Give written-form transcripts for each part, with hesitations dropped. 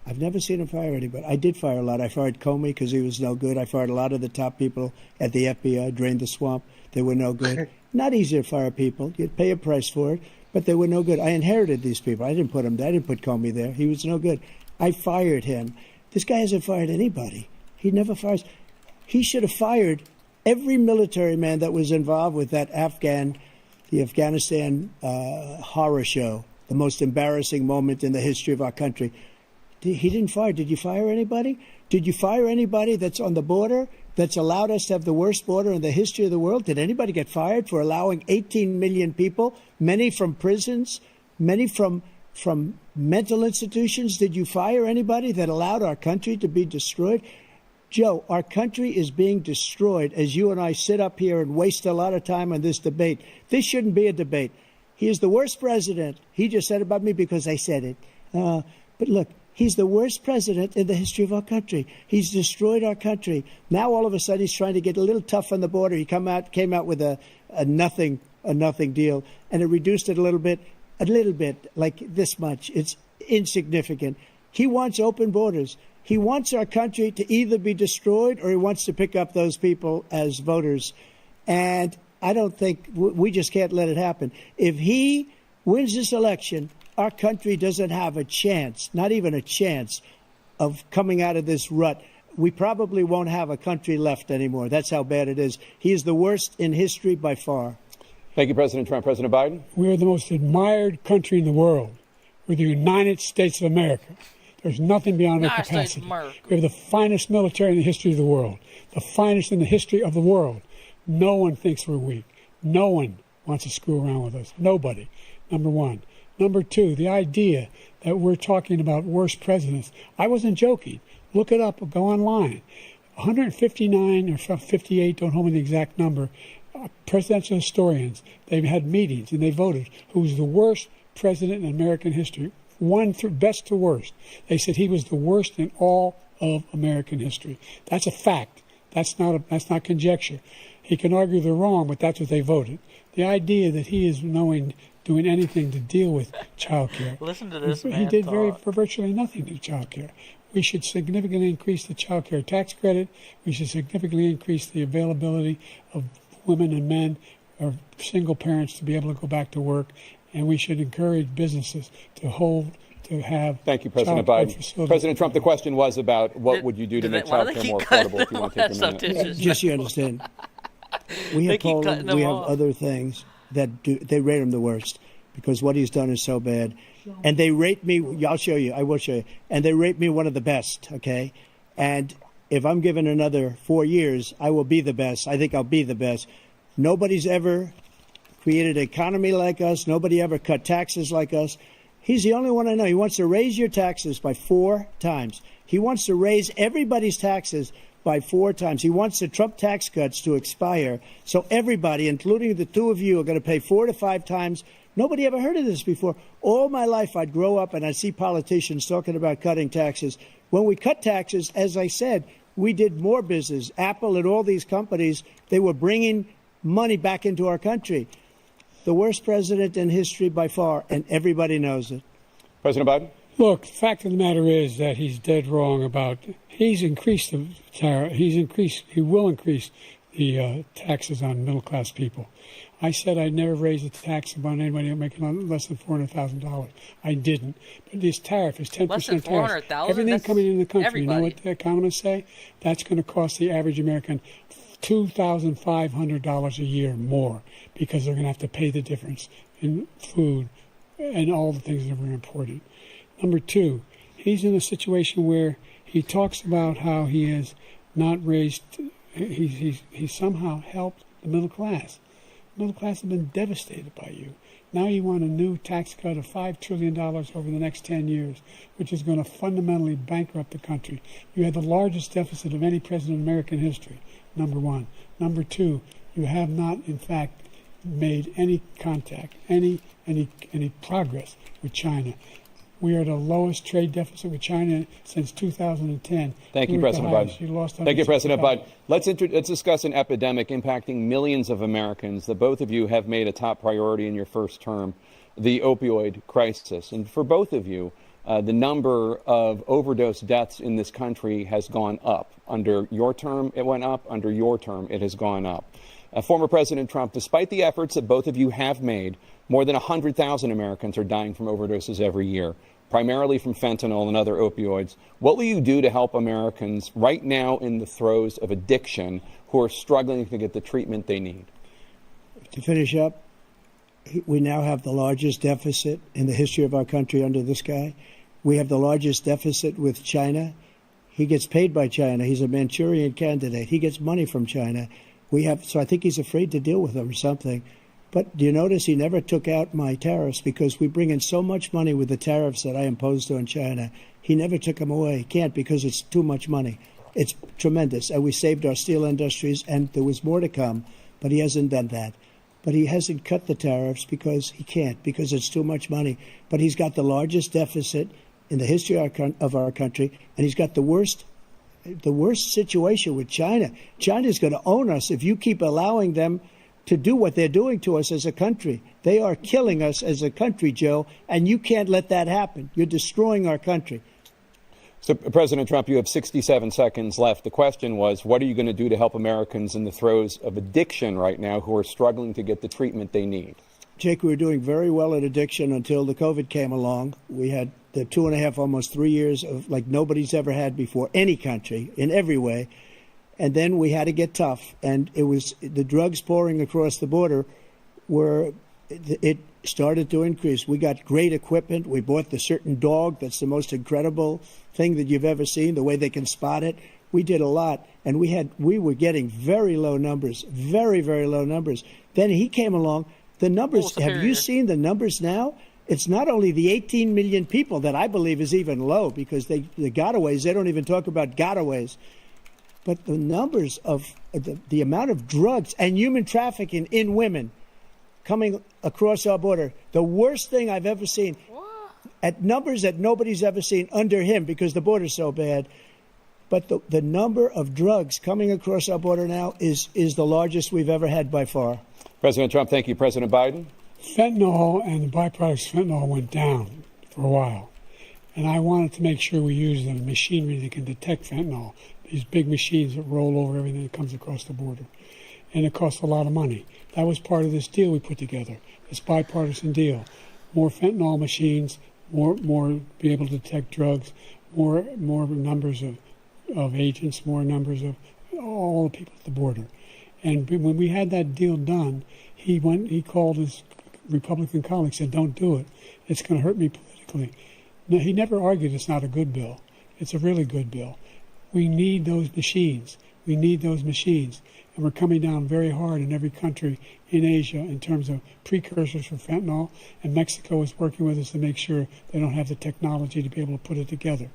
I've never seen him fire anybody. I did fire a lot. I fired Comey because he was no good. I fired a lot of the top people at the FBI, drained the swamp. They were no good. Not easy to fire people. You'd pay a price for it, but they were no good. I inherited these people. I didn't put them there. I didn't put Comey there. He was no good. I fired him. This guy hasn't fired anybody. He never fires. He should have fired every military man that was involved with that the Afghanistan horror show, the most embarrassing moment in the history of our country. He didn't fire. Did you fire anybody? Did you fire anybody that's on the border, that's allowed us to have the worst border in the history of the world? Did anybody get fired for allowing 18 million people, many from prisons, many from mental institutions? Did you fire anybody that allowed our country to be destroyed? Joe, our country is being destroyed as you and I sit up here and waste a lot of time on this debate. This shouldn't be a debate. He is the worst president. He just said about me because I said it. But look, he's the worst president in the history of our country. He's destroyed our country. Now, all of a sudden, he's trying to get a little tough on the border. He came out with a nothing deal, and it reduced it a little bit, like this much. It's insignificant. He wants open borders. He wants our country to either be destroyed or he wants to pick up those people as voters. And I don't think we just can't let it happen. If he wins this election, our country doesn't have a chance, not even a chance, of coming out of this rut. We probably won't have a country left anymore. That's how bad it is. He is the worst in history by far. Thank you, President Trump. President Biden? We are the most admired country in the world. We're the United States of America. There's nothing beyond our capacity. We have the finest military in the history of the world, the finest in the history of the world. No one thinks we're weak. No one wants to screw around with us. Nobody, number one. Number two, the idea that we're talking about worst presidents. I wasn't joking. Look it up or go online. 159 or 58, don't hold me the exact number, presidential historians, they've had meetings and they voted who's the worst president in American history. One through best to worst. They said he was the worst in all of American history. That's a fact. That's not conjecture. He can argue they're wrong, but that's what they voted. The idea that he is doing anything to deal with child care. Listen to this man He did talk. virtually nothing to child care. We should significantly increase the child care tax credit. We should significantly increase the availability of women and men or single parents to be able to go back to work. And we should encourage businesses to have. Thank you, President Biden. President Trump, the question was about what would you do to make child care more affordable if you want to take a minute. Just so you understand, we have Poland, we have other things that they rate him the worst because what he's done is so bad. And they rate me, I'll show you, I will show you, and they rate me one of the best, okay? And if I'm given another 4 years, I will be the best. I think I'll be the best. Nobody's ever created an economy like us. Nobody ever cut taxes like us. He's the only one I know. He wants to raise your taxes by 4 times. He wants to raise everybody's taxes by 4 times. He wants the Trump tax cuts to expire. So everybody, including the two of you, are going to pay 4 to 5 times. Nobody ever heard of this before. All my life, I'd grow up and I'd see politicians talking about cutting taxes. When we cut taxes, as I said, we did more business. Apple and all these companies, they were bringing money back into our country. The worst president in history by far, and everybody knows it. President Biden? Look, the fact of the matter is that he's dead wrong about, he's increased the tariff, he will increase the taxes on middle-class people. I said I'd never raise the tax on anybody making less than $400,000. I didn't. But this tariff is 10% tariff. Everything coming into the country, everybody. You know what the economists say? That's going to cost the average American $2,500 a year more because they're going to have to pay the difference in food and all the things that are very important. Number two, he's in a situation where he talks about how he has not raised, he somehow helped the middle class. The middle class have been devastated by you. Now you want a new tax cut of $5 trillion over the next 10 years, which is going to fundamentally bankrupt the country. You had the largest deficit of any president in American history, number one. Number two, you have not, in fact, made any contact, any progress with China. We are the lowest trade deficit with China since 2010. Thank you, President Biden. Thank you, President Biden. Let's discuss an epidemic impacting millions of Americans that both of you have made a top priority in your first term, the opioid crisis. And for both of you, the number of overdose deaths in this country has gone up. Under your term, it went up. Under your term, it has gone up. Former President Trump, despite the efforts that both of you have made, more than 100,000 Americans are dying from overdoses every year, primarily from fentanyl and other opioids. What will you do to help Americans right now in the throes of addiction who are struggling to get the treatment they need? To finish up, we now have the largest deficit in the history of our country under this guy. We have the largest deficit with China. He gets paid by China. He's a Manchurian candidate. He gets money from China. So I think he's afraid to deal with them or something. But do you notice he never took out my tariffs because we bring in so much money with the tariffs that I imposed on China. He never took them away. He can't because it's too much money. It's tremendous. And we saved our steel industries, and there was more to come, but he hasn't done that. But he hasn't cut the tariffs because he can't, because it's too much money. But he's got the largest deficit in the history of our country, and he's got the worst situation with China. China's going to own us if you keep allowing them to do what they're doing to us as a country. They are killing us as a country, Joe, and you can't let that happen. You're destroying our country. So, President Trump, you have 67 seconds left. The question was, what are you going to do to help Americans in the throes of addiction right now who are struggling to get the treatment they need? Jake, we were doing very well at addiction until the COVID came along. We had the 2.5, almost 3 years of like nobody's ever had before, any country, in every way. And then we had to get tough. And it was the drugs pouring across the border it started to increase. We got great equipment. We bought the certain dog that's the most incredible thing that you've ever seen, the way they can spot it. We did a lot, and we were getting very low numbers, very, very low numbers. Then he came along. The numbers, have you seen the numbers now? It's not only the 18 million people that I believe is even low because the gotaways, they don't even talk about gotaways. But the numbers of the amount of drugs and human trafficking in women coming across our border, the worst thing I've ever seen, at numbers that nobody's ever seen under him because the border's so bad. But the number of drugs coming across our border now is the largest we've ever had by far. President Trump, thank you. President Biden? Fentanyl and the byproducts of fentanyl went down for a while. And I wanted to make sure we use the machinery that can detect fentanyl, these big machines that roll over everything that comes across the border. And it costs a lot of money. That was part of this deal we put together, this bipartisan deal. More fentanyl machines, more be able to detect drugs, more numbers of agents, more numbers of all the people at the border. And when we had that deal done, he called his Republican colleagues, said, don't do it. It's going to hurt me politically. No, he never argued it's not a good bill. It's a really good bill. We need those machines. We need those machines. And we're coming down very hard in every country in Asia in terms of precursors for fentanyl. And Mexico is working with us to make sure they don't have the technology to be able to put it together.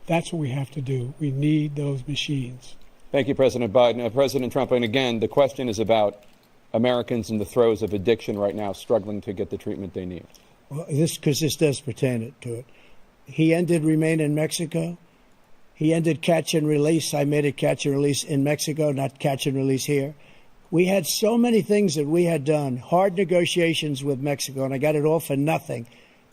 That's what we have to do. We need those machines. Thank you, President Biden. President Trump, and again, the question is about Americans in the throes of addiction right now struggling to get the treatment they need. Well, this does pertain to it. He ended Remain in Mexico. He ended catch and release. I made it catch and release in Mexico, not catch and release here. We had so many things that we had done, hard negotiations with Mexico, and I got it all for nothing.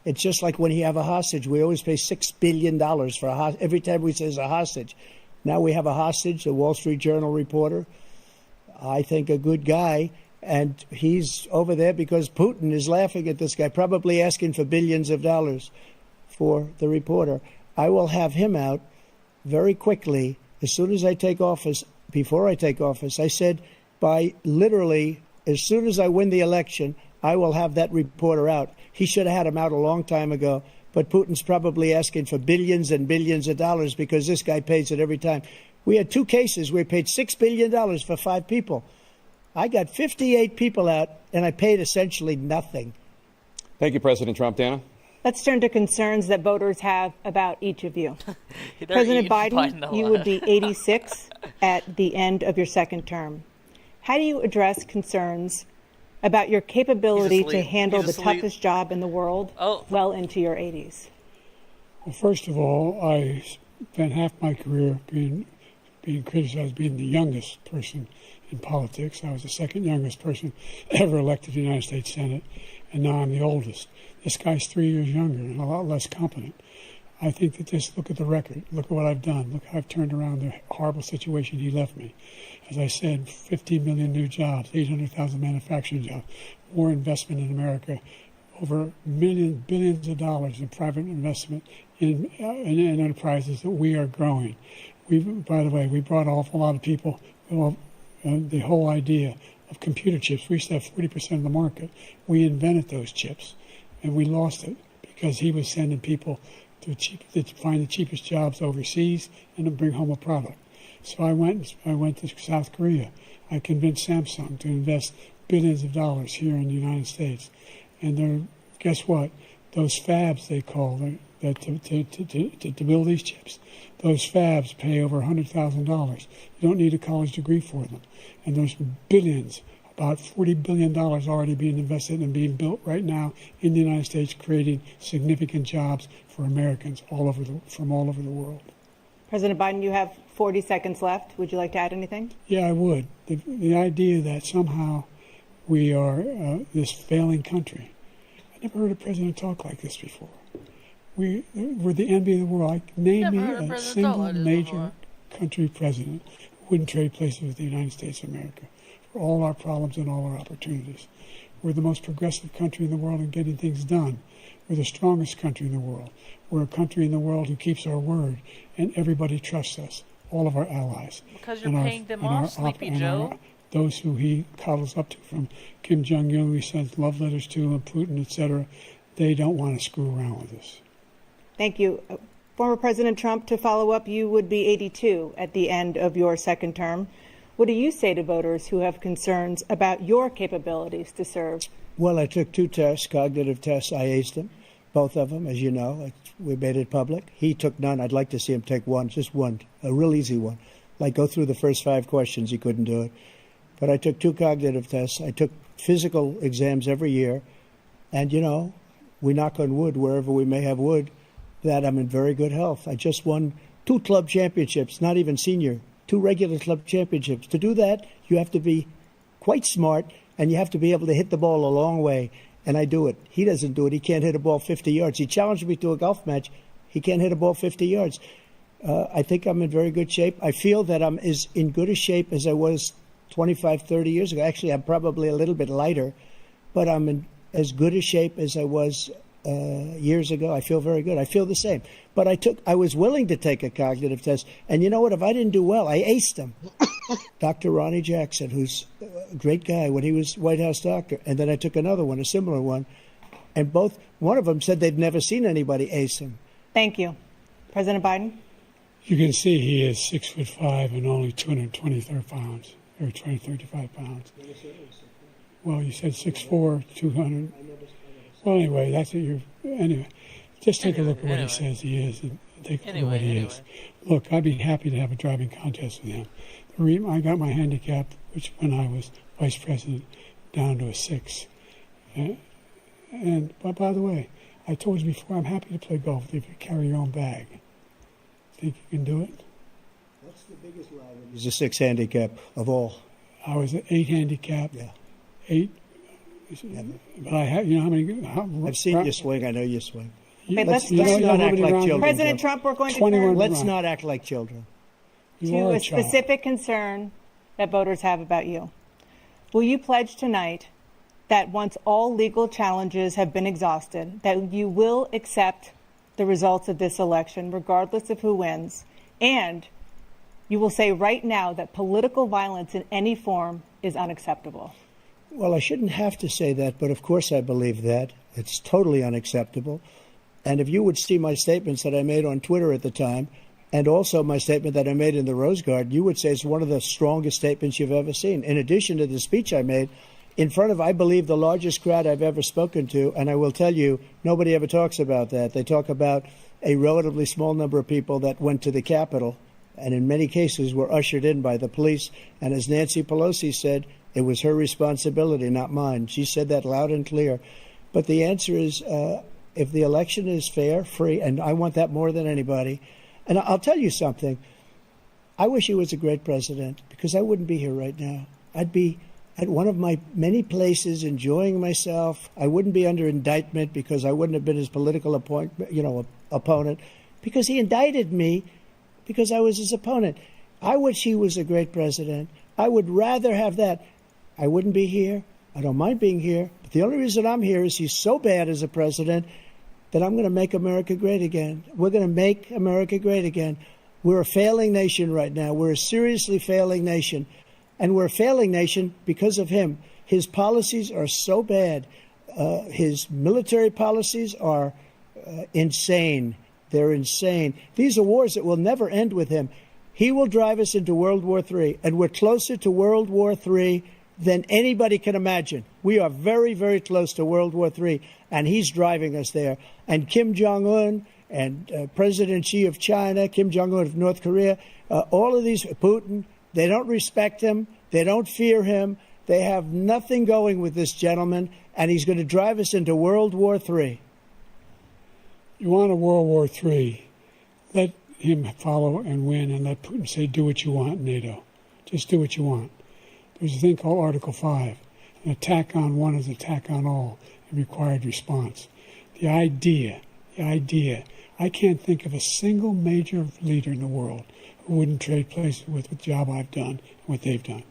It's just like when you have a hostage. We always pay $6 billion for a hostage. Every time we say it's a hostage. Now we have a hostage, a Wall Street Journal reporter, I think a good guy, and he's over there because Putin is laughing at this guy, probably asking for billions of dollars for the reporter. I will have him out very quickly as soon as I take office. Before I take office, I said by literally as soon as I win the election, I will have that reporter out. He should have had him out a long time ago. But Putin's probably asking for billions and billions of dollars because this guy pays it every time. We had 2 cases where we paid $6 billion for 5 people. I got 58 people out, and I paid essentially nothing. Thank you, President Trump. Dana? Let's turn to concerns that voters have about each of you. President Biden, you would be 86 at the end of your second term. How do you address concerns about your capability to handle the toughest job in the world well into your 80s? Well, first of all, I spent half my career being criticized being the youngest person in politics. I was the second youngest person ever elected to the United States Senate, and now I'm the oldest. This guy's 3 years younger and a lot less competent. I think that just look at the record. Look at what I've done. Look how I've turned around the horrible situation he left me. As I said, 15 million new jobs, 800,000 manufacturing jobs, more investment in America, over billions of dollars in private investment in enterprises that we are growing. By the way, we brought an awful lot of people. The whole idea of computer chips, we used to have 40% of the market. We invented those chips, and we lost it because he was sending people to find the cheapest jobs overseas and to bring home a product. So I went to South Korea. I convinced Samsung to invest billions of dollars here in the United States. And guess what? Those fabs, they call them, to build these chips, those fabs pay over $100,000. You don't need a college degree for them. And there's billions, about $40 billion already being invested and being built right now in the United States, creating significant jobs for Americans from all over the world. President Biden, you have 40 seconds left. Would you like to add anything? Yeah, I would. The idea that somehow we are this failing country. I never heard a president talk like this before. We're the envy of the world. Name me a single major country president who wouldn't trade places with the United States of America for all our problems and all our opportunities. We're the most progressive country in the world in getting things done. We're the strongest country in the world. We're a country in the world who keeps our word, and everybody trusts us, all of our allies. Because you're paying them off, Sleepy Joe. Those who he coddles up to, from Kim Jong-un, he sends love letters to, and Putin, etc., they don't want to screw around with us. Thank you. Former President Trump, to follow up, you would be 82 at the end of your second term. What do you say to voters who have concerns about your capabilities to serve? Well, I took 2 tests, cognitive tests. I aced them, both of them, as you know. We made it public. He took none. I'd like to see him take one, just one, a real easy one. Like go through the first 5 questions. He couldn't do it. But I took 2 cognitive tests. I took physical exams every year. And, you know, we knock on wood wherever we may have wood, that I'm in very good health. I just won 2 club championships, not even senior, 2 regular club championships. To do that, you have to be quite smart, and you have to be able to hit the ball a long way. And I do it. He doesn't do it. He can't hit a ball 50 yards. He challenged me to a golf match. He can't hit a ball 50 yards. I think I'm in very good shape. I feel that I'm as in good a shape as I was 25, 30 years ago. Actually, I'm probably a little bit lighter, but I'm in as good a shape as I was years ago. I feel very good. I feel the same. But I was willing to take a cognitive test. And you know what? If I didn't do well, I aced them. Dr. Ronnie Jackson, who's a great guy when he was White House doctor. And then I took another one, a similar one. And one of them said they'd never seen anybody ace him. Thank you. President Biden? You can see he is 6'5" and only 223 pounds, or 235 pounds. Well, you said 6'4", 200. Well, anyway, that's what you're. Anyway, just take a look at what he says he is, and take a look at what he is. Look, I'd be happy to have a driving contest with him. I got my handicap, which when I was vice president, down to a 6. But by the way, I told you before, I'm happy to play golf if you carry your own bag. Think you can do it? What's the biggest lie? He's a 6 handicap of all. I was an 8 handicap. Yeah. 8. Yeah. But I have, you know how many? I've seen you swing. I know you swing. Okay, let's not act like children. President Trump, we're going to turn Let's not act like children. to a specific concern that voters have about you. Will you pledge tonight that once all legal challenges have been exhausted, that you will accept the results of this election, regardless of who wins, and you will say right now that political violence in any form is unacceptable? Well, I shouldn't have to say that, but of course I believe that. It's totally unacceptable. And if you would see my statements that I made on Twitter at the time, and also my statement that I made in the Rose Garden, you would say it's one of the strongest statements you've ever seen. In addition to the speech I made in front of, I believe, the largest crowd I've ever spoken to, and I will tell you, nobody ever talks about that. They talk about a relatively small number of people that went to the Capitol, and in many cases were ushered in by the police. And as Nancy Pelosi said, it was her responsibility, not mine. She said that loud and clear. But the answer is, if the election is fair, free, and I want that more than anybody. And I'll tell you something. I wish he was a great president, because I wouldn't be here right now. I'd be at one of my many places enjoying myself. I wouldn't be under indictment because I wouldn't have been his political opponent. because he indicted me because I was his opponent. I wish he was a great president. I would rather have that. I wouldn't be here. I don't mind being here. But the only reason I'm here is he's so bad as a president that I'm going to make America great again. We're going to make America great again. We're a failing nation right now. We're a seriously failing nation. And we're a failing nation because of him. His policies are so bad. His military policies are insane. They're insane. These are wars that will never end with him. He will drive us into World War III, and we're closer to World War III than anybody can imagine. We are very, very close to World War III, and he's driving us there. And Kim Jong-un and President Xi of China, Kim Jong-un of North Korea, all of these, Putin, they don't respect him. They don't fear him. They have nothing going with this gentleman, and he's going to drive us into World War III. You want a World War III, let him follow and win, and let Putin say, do what you want, NATO. Just do what you want. There's a thing called Article 5. An attack on one is an attack on all, and required response. The idea, I can't think of a single major leader in the world who wouldn't trade places with the job I've done and what they've done.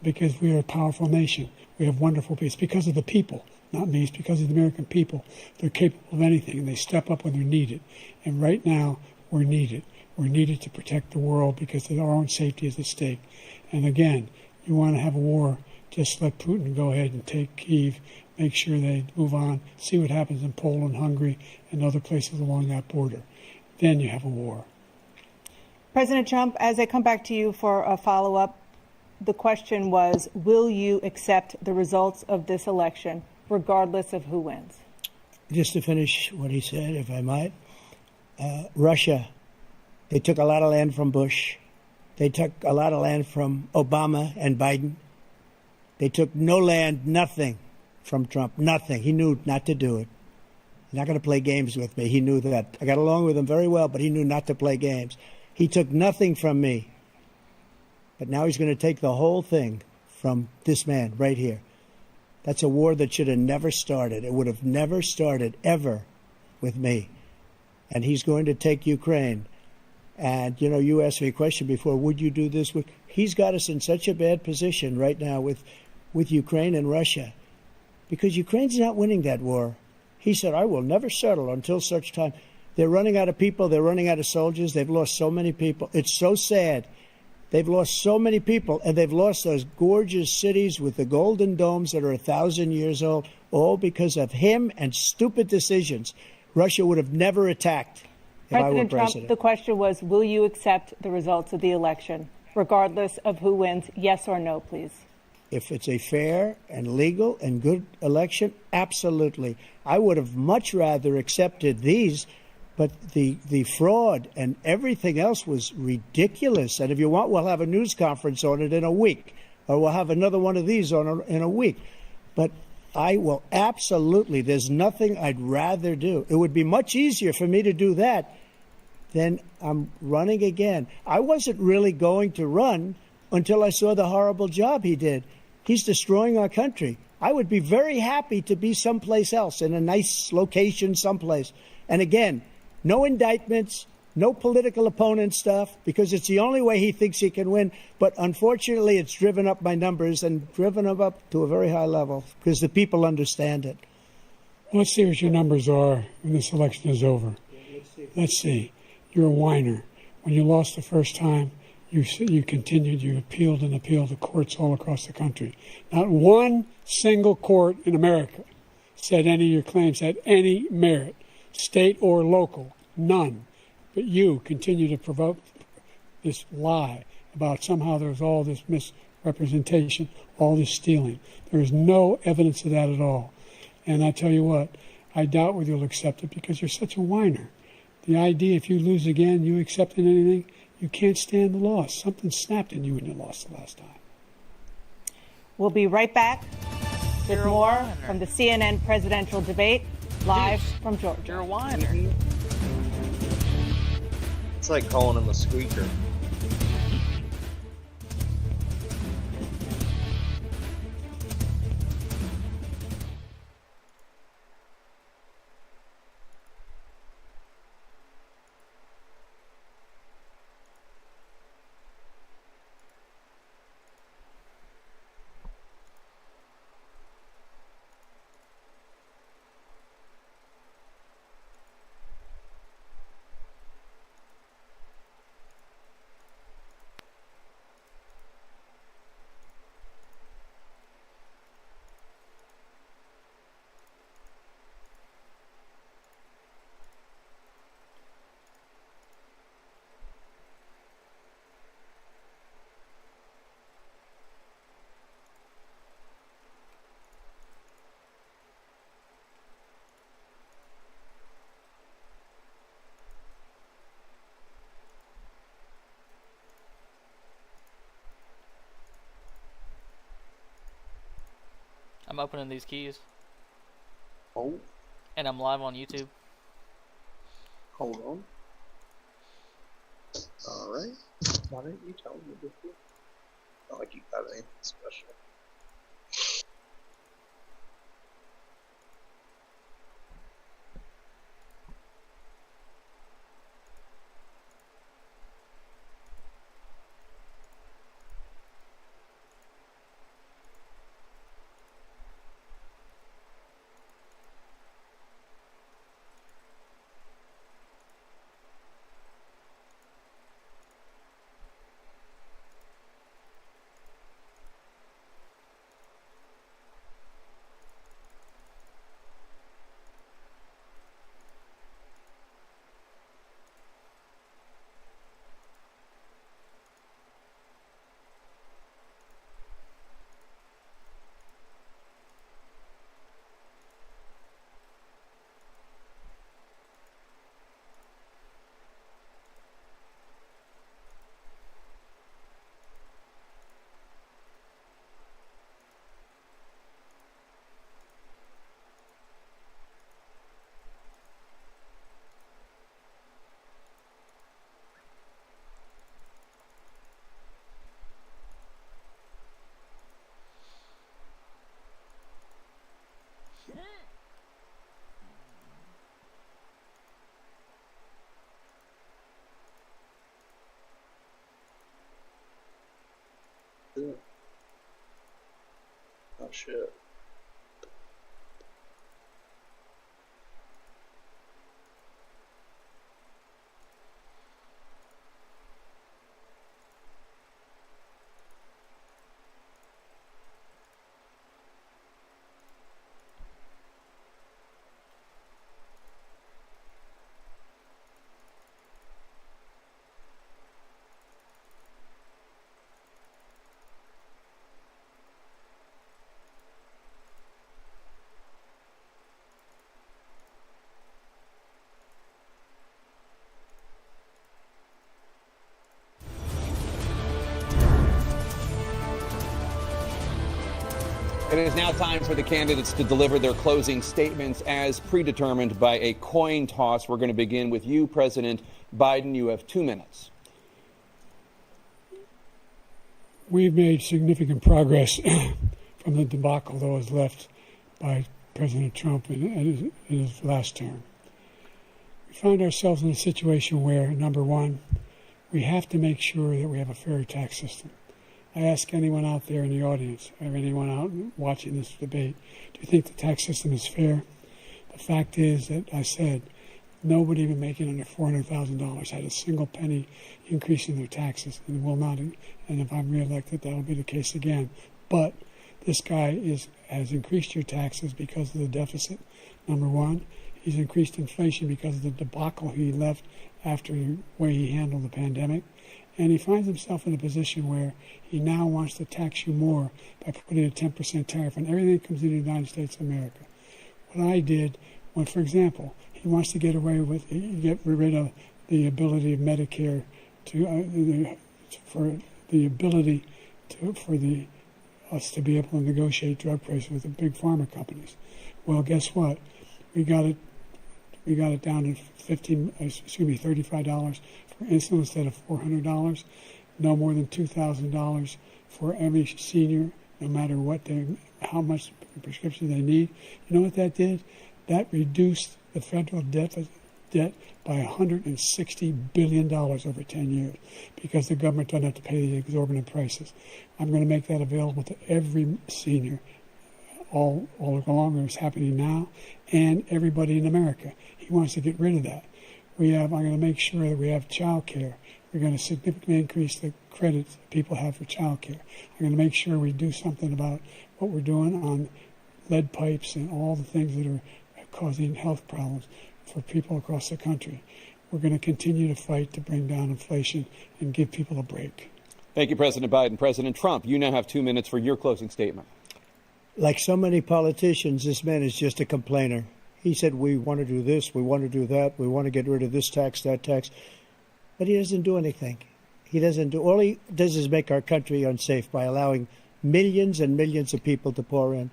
Because we are a powerful nation. We have wonderful people. It's because of the people, not me. It's because of the American people. They're capable of anything, and they step up when they're needed. And right now, we're needed. We're needed to protect the world because our own safety is at stake. And again, you want to have a war, just let Putin go ahead and take Kyiv, make sure they move on, see what happens in Poland, Hungary, and other places along that border. Then you have a war. President Trump, as I come back to you for a follow-up, the question was, will you accept the results of this election, regardless of who wins? Just to finish what he said, if I might, Russia, they took a lot of land from Bush. They took a lot of land from Obama and Biden. They took no land, nothing from Trump, nothing. He knew not to do it. He's not going to play games with me. He knew that. I got along with him very well, but he knew not to play games. He took nothing from me. But now he's going to take the whole thing from this man right here. That's a war that should have never started. It would have never started ever with me. And he's going to take Ukraine. And, you know, you asked me a question before, would you do this? He's got us in such a bad position right now with Ukraine and Russia because Ukraine's not winning that war. He said, I will never settle until such time. They're running out of people. They're running out of soldiers. They've lost so many people. It's so sad. They've lost so many people, and they've lost those gorgeous cities with the golden domes that are 1,000 years old, all because of him and stupid decisions. Russia would have never attacked if I were president. President Trump, the question was, will you accept the results of the election, regardless of who wins? Yes or no, please. If it's a fair and legal and good election, absolutely. I would have much rather accepted these. But the fraud and everything else was ridiculous. And if you want, we'll have a news conference on it in a week, or we'll have another one of these in a week. But I will absolutely, there's nothing I'd rather do. It would be much easier for me to do that than I'm running again. I wasn't really going to run until I saw the horrible job he did. He's destroying our country. I would be very happy to be someplace else, in a nice location someplace. And again, no indictments, no political opponent stuff, because it's the only way he thinks he can win. But unfortunately, it's driven up my numbers and driven them up to a very high level because the people understand it. Let's see what your numbers are when this election is over. Let's see. You're a whiner. When you lost the first time, you continued, you appealed and appealed to courts all across the country. Not one single court in America said any of your claims had any merit. State or local, none. But you continue to provoke this lie about somehow there's all this misrepresentation, all this stealing. There is no evidence of that at all. And I tell you what, I doubt whether you'll accept it because you're such a whiner. The idea if you lose again, you accepting anything, you can't stand the loss. Something snapped in you when you lost the last time. We'll be right back with more from the CNN presidential debate. Live from Georgia. You're a whiner. It's like calling him a squeaker. I'm opening these keys. Oh. And I'm live on YouTube. Hold on. Alright. Why didn't you tell me before? Not like you got anything special. Oh shit. It is now time for the candidates to deliver their closing statements as predetermined by a coin toss. We're going to begin with you, President Biden. You have 2 minutes. We've made significant progress from the debacle that was left by President Trump in his last term. We find ourselves in a situation where, number one, we have to make sure that we have a fair tax system. I ask anyone out there in the audience, or anyone out watching this debate, do you think the tax system is fair? The fact is that I said nobody even making under $400,000 had a single penny increase in their taxes, and will not. And if I'm reelected, that will be the case again. But this guy has increased your taxes because of the deficit. Number one, he's increased inflation because of the debacle he left after the way he handled the pandemic. And he finds himself in a position where he now wants to tax you more by putting a 10% tariff on everything that comes into the United States of America. What I did, when, for example, he wants to get rid of the ability of Medicare for us to be able to negotiate drug prices with the big pharma companies. Well, guess what? We got it down to $35 for insulin instead of $400. No more than $2,000 for every senior, no matter how much prescription they need. You know what that did? That reduced the federal debt by $160 billion over 10 years because the government doesn't have to pay the exorbitant prices. I'm going to make that available to every senior all along, it's happening now, and everybody in America. He wants to get rid of that. I'm going to make sure that we have child care. We're going to significantly increase the credits people have for child care. I'm going to make sure we do something about what we're doing on lead pipes and all the things that are causing health problems for people across the country. We're going to continue to fight to bring down inflation and give people a break. Thank you, President Biden. President Trump, you now have 2 minutes for your closing statement. Like so many politicians, this man is just a complainer. He said, we want to do this, we want to do that, we want to get rid of this tax, that tax. But he doesn't do anything. All he does is make our country unsafe by allowing millions and millions of people to pour in.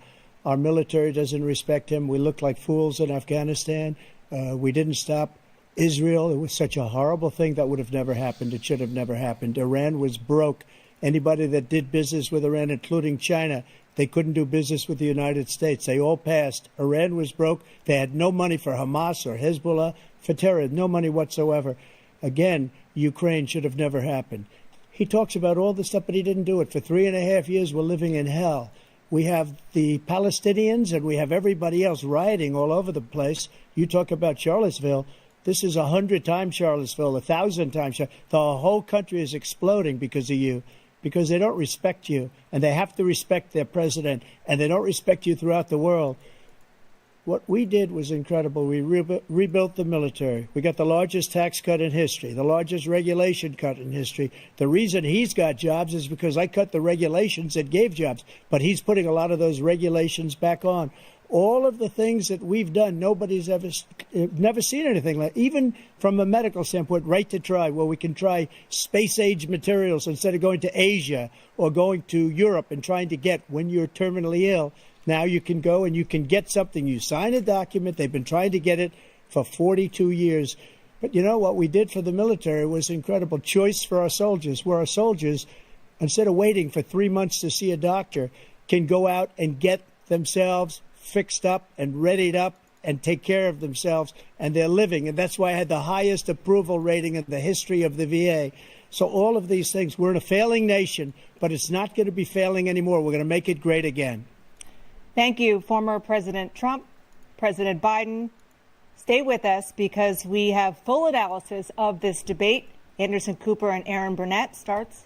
Our military doesn't respect him. We look like fools in Afghanistan. We didn't stop Israel. It was such a horrible thing that would have never happened. It should have never happened. Iran was broke. Anybody that did business with Iran, including China, they couldn't do business with the United States. They all passed. Iran was broke. They had no money for Hamas or Hezbollah, for terror, no money whatsoever. Again, Ukraine should have never happened. He talks about all this stuff, but he didn't do it. For 3.5 years, we're living in hell. We have the Palestinians and we have everybody else rioting all over the place. You talk about Charlottesville. This is 100 times Charlottesville, 1,000 times. The whole country is exploding because of you, because they don't respect you, and they have to respect their president, and they don't respect you throughout the world. What we did was incredible. We rebuilt the military. We got the largest tax cut in history, the largest regulation cut in history. The reason he's got jobs is because I cut the regulations that gave jobs, but he's putting a lot of those regulations back on. All of the things that we've done, nobody's never seen anything like. Even from a medical standpoint, right to try, where we can try space-age materials instead of going to Asia or going to Europe and trying to get when you're terminally ill. Now you can go and you can get something. You sign a document. They've been trying to get it for 42 years. But you know what we did for the military was incredible. Choice for our soldiers, where our soldiers, instead of waiting for 3 months to see a doctor, can go out and get themselves fixed up and readied up and take care of themselves, and they're living. And that's why I had the highest approval rating in the history of the VA. So all of these things, we're in a failing nation, but it's not going to be failing anymore. We're going to make it great again. Thank you, former President Trump, President Biden. Stay with us because we have full analysis of this debate. Anderson Cooper and Aaron Burnett starts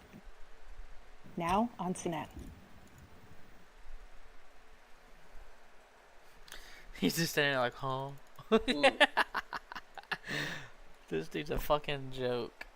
now on CNET. He's just standing there like, huh? This dude's a fucking joke.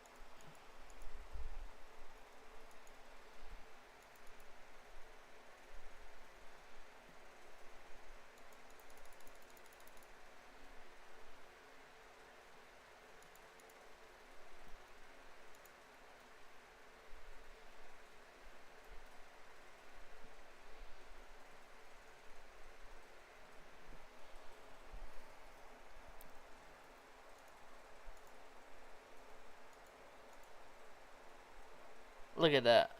Look at that.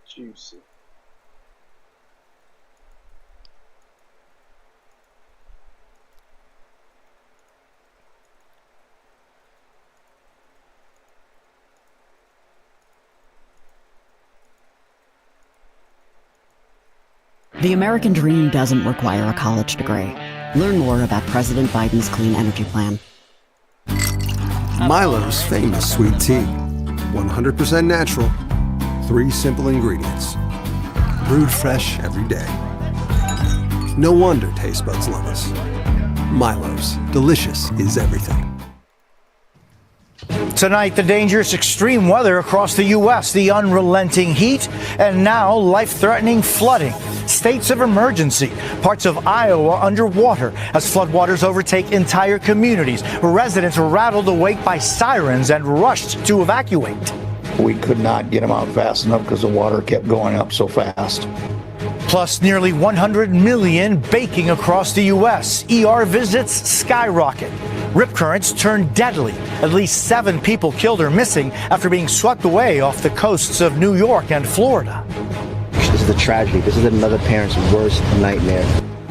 Juicy. The American dream doesn't require a college degree. Learn more about President Biden's clean energy plan. Milo's famous sweet tea. 100% natural. 3 simple ingredients. Brewed fresh every day. No wonder taste buds love us. Milo's. Delicious is everything. Tonight, the dangerous extreme weather across the U.S., the unrelenting heat, and now life-threatening flooding. States of emergency. Parts of Iowa underwater as floodwaters overtake entire communities. Residents were rattled awake by sirens and rushed to evacuate. We could not get them out fast enough because the water kept going up so fast. Plus, nearly 100 million baking across the U.S. ER visits skyrocket. Rip currents turned deadly. At least 7 people killed or missing after being swept away off the coasts of New York and Florida. This is a tragedy. This is another parent's worst nightmare.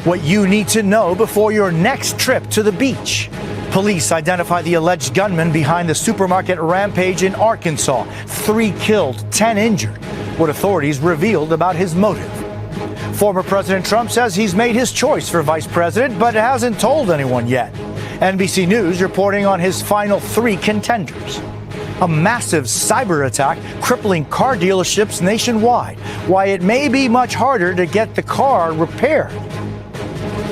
What you need to know before your next trip to the beach. Police identify the alleged gunman behind the supermarket rampage in Arkansas. 3 killed, 10 injured. What authorities revealed about his motive. Former President Trump says he's made his choice for vice president, but hasn't told anyone yet. NBC News reporting on his final 3 contenders. A massive cyber attack crippling car dealerships nationwide. Why it may be much harder to get the car repaired.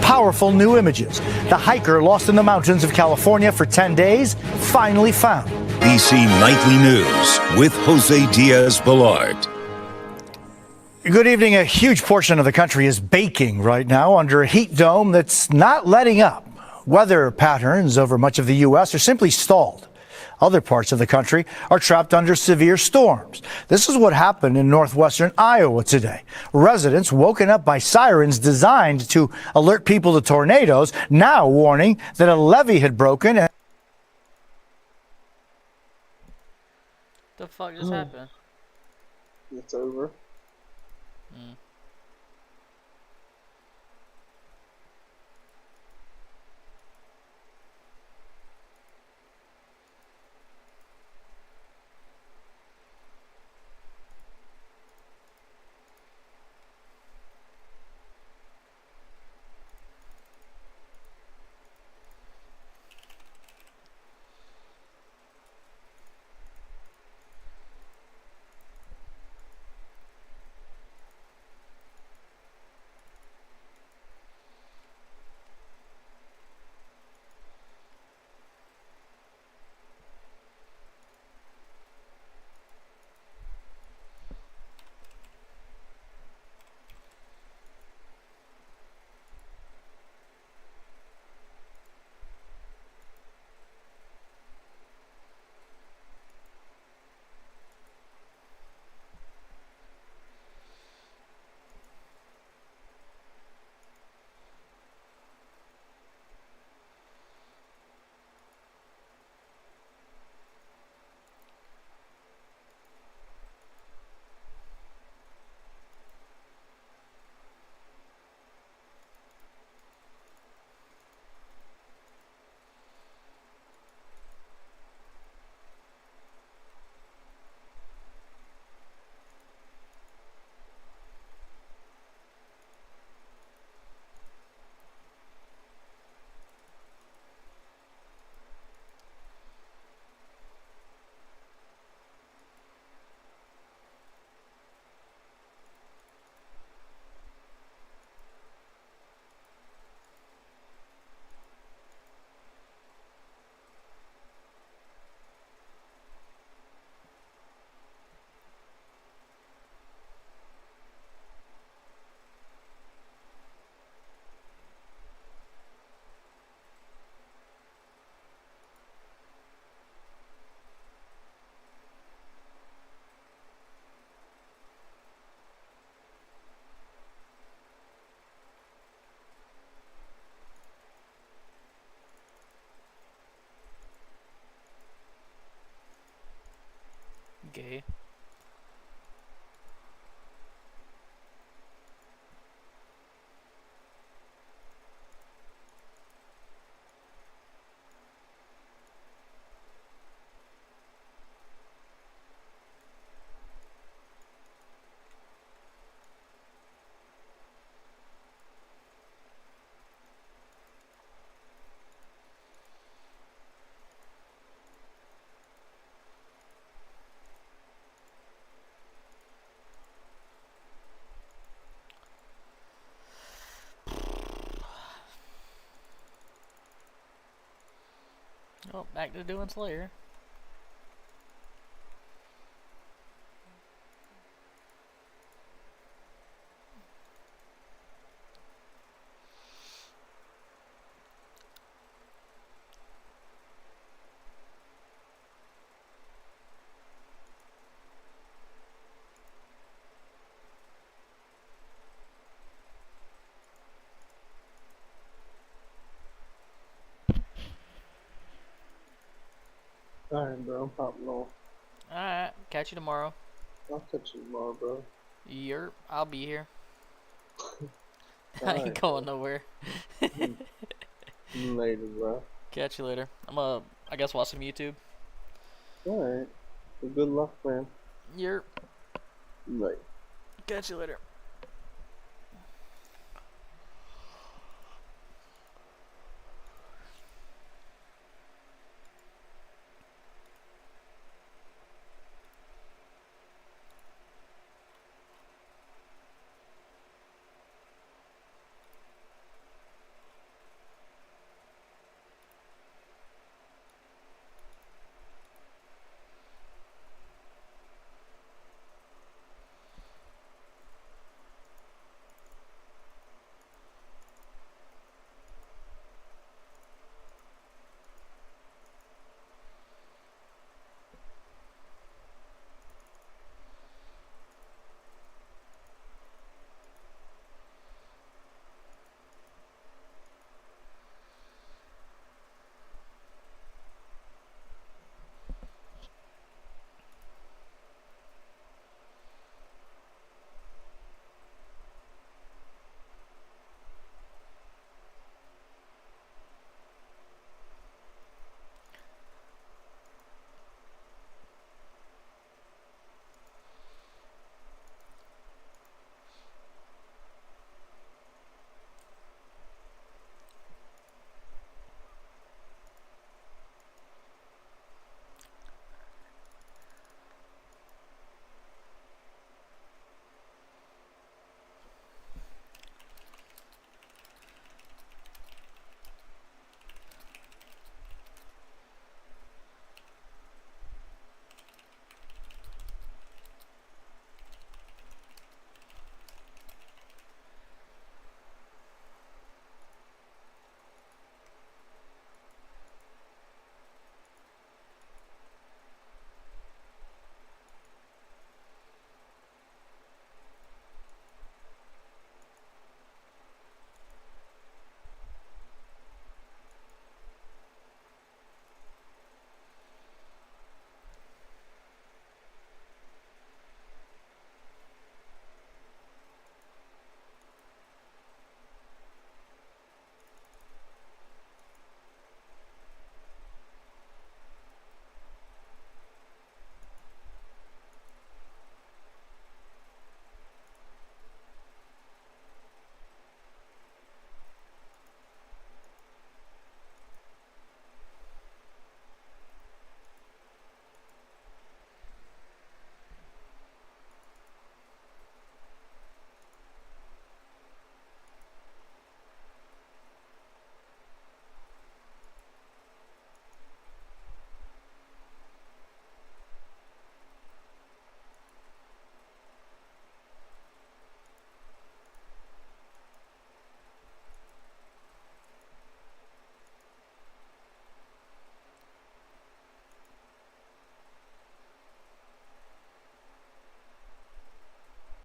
Powerful new images. The hiker lost in the mountains of California for 10 days, finally found. BC Nightly News with Jose Diaz-Balart. Good evening. A huge portion of the country is baking right now under a heat dome that's not letting up. Weather patterns over much of the U.S. are simply stalled. Other parts of the country are trapped under severe storms. This is what happened in northwestern Iowa today. Residents woken up by sirens designed to alert people to tornadoes, now warning that a levee had broken. The fuck just happened? It's over. Gay. Oh, back to doing Slayer. Alright, bro, I'm popping off. Alright, catch you tomorrow. I'll catch you tomorrow, bro. Yerp, I'll be here. I Alright, ain't going nowhere. Later, bro. Catch you later. I guess watch some YouTube. Alright. Well, good luck, man. Yerp. Later. Catch you later.